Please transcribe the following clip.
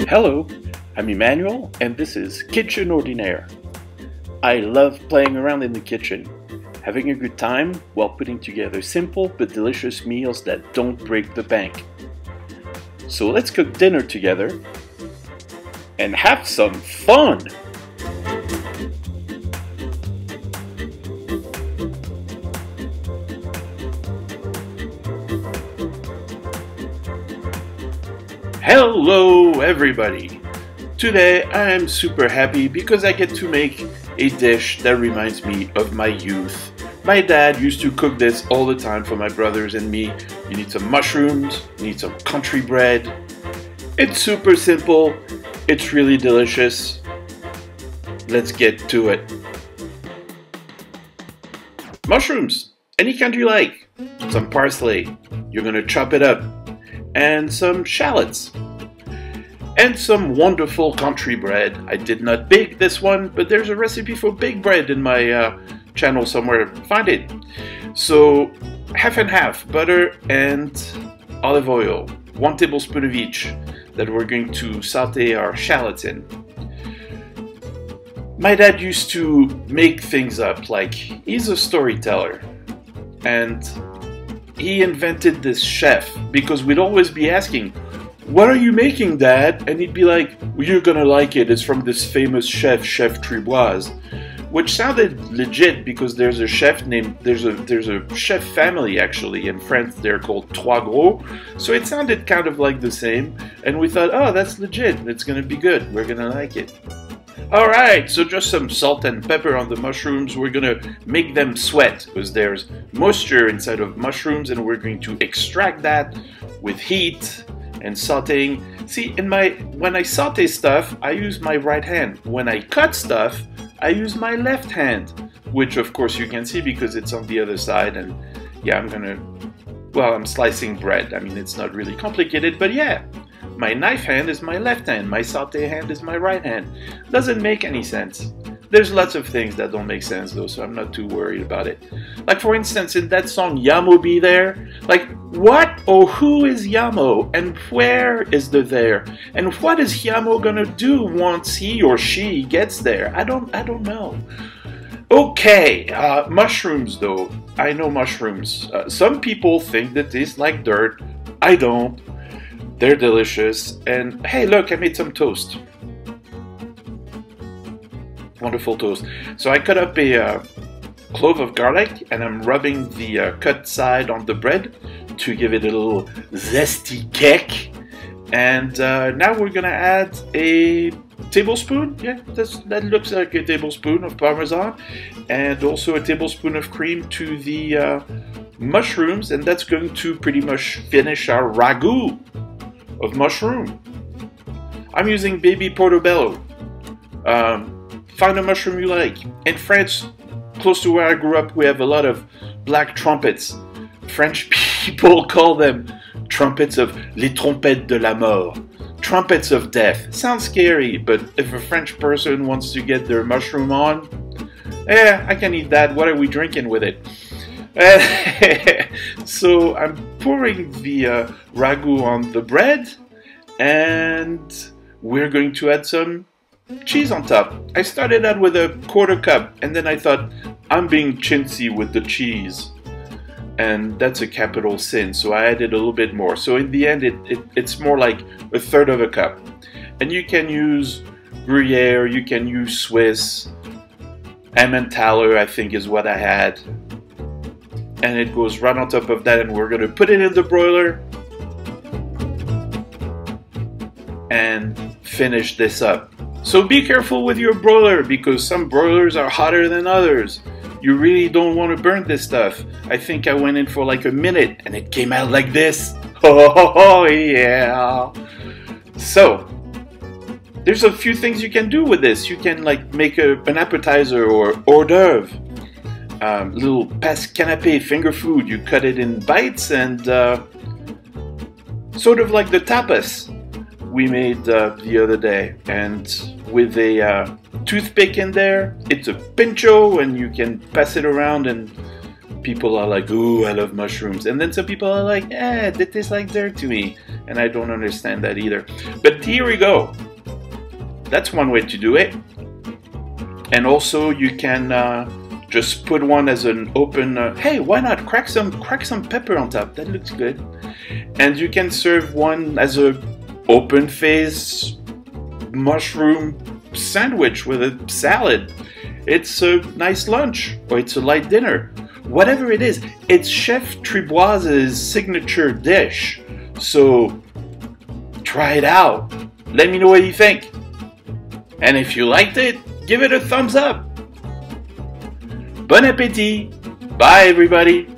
Hello, I'm Emmanuel and this is Kitchen Ordinaire. I love playing around in the kitchen, having a good time while putting together simple but delicious meals that don't break the bank. So let's cook dinner together and have some fun! Hello everybody! Today I am super happy because I get to make a dish that reminds me of my youth. My dad used to cook this all the time for my brothers and me. You need some mushrooms, you need some country bread. It's super simple, it's really delicious. Let's get to it. Mushrooms, any kind you like. Some parsley, you're gonna chop it up. And some shallots. And some wonderful country bread. I did not bake this one, but there's a recipe for baked bread in my channel somewhere. Find it. So half and half, butter and olive oil. 1 tablespoon of each that we're going to saute our shallots in. My dad used to make things up, like he's a storyteller. And he invented this chef because we'd always be asking, "What are you making, Dad?" And he'd be like, "Well, you're gonna like it. It's from this famous chef, Chef Triboise," which sounded legit because there's a chef named there's a chef family actually in France. They're called Trois Gros, so it sounded kind of like the same. And we thought, "Oh, that's legit. It's gonna be good. We're gonna like it." Alright, so just some salt and pepper on the mushrooms. We're gonna make them sweat because there's moisture inside of mushrooms and we're going to extract that with heat and sauteing. See, when I saute stuff, I use my right hand. When I cut stuff, I use my left hand, which of course you can see because it's on the other side. And yeah, I'm slicing bread. I mean, it's not really complicated, but yeah. My knife hand is my left hand, my sauté hand is my right hand. Doesn't make any sense. There's lots of things that don't make sense though, so I'm not too worried about it. Like for instance, in that song Yamo Be There, like what or who is Yamo and where is the there? And what is Yamo gonna do once he or she gets there? I don't know. Okay, mushrooms though. I know mushrooms. Some people think that they taste like dirt. I don't. They're delicious, and hey look, I made some toast. Wonderful toast. So I cut up a clove of garlic and I'm rubbing the cut side on the bread to give it a little zesty kick. And now we're gonna add a tablespoon, yeah, that looks like a tablespoon of parmesan, and also a tablespoon of cream to the mushrooms, and that's going to pretty much finish our ragu of mushroom. I'm using baby portobello. Find a mushroom you like. In France, close to where I grew up, we have a lot of black trumpets. French people call them trumpets of les trompettes de la mort. Trumpets of death. Sounds scary, but if a French person wants to get their mushroom on, I can eat that. What are we drinking with it? So I'm pouring the ragu on the bread and we're going to add some cheese on top. I started out with a 1/4 cup and then I thought I'm being chintzy with the cheese and that's a capital sin, so I added a little bit more. So in the end it's more like 1/3 of a cup. And you can use gruyère, you can use Swiss, emmentaler I think is what I had. And it goes right on top of that, and we're gonna put it in the broiler and finish this up. So be careful with your broiler because some broilers are hotter than others. You really don't want to burn this stuff. I think I went in for like a minute and it came out like this. Oh yeah. So there's a few things you can do with this. You can like make an appetizer or hors d'oeuvre. Little passe canapé finger food. You cut it in bites and sort of like the tapas we made the other day, and with a toothpick in there. It's a pincho and you can pass it around and people are like, ooh, I love mushrooms. And then some people are like, they taste like dirt to me. and I don't understand that either. But here we go. That's one way to do it. And also you can just put one as an open, hey, why not crack some pepper on top, that looks good. And you can serve one as a open face mushroom sandwich with a salad. It's a nice lunch, or it's a light dinner. Whatever it is, it's Chef Triboise's signature dish. So try it out. Let me know what you think. And if you liked it, give it a thumbs up. Bon appétit. Bye everybody.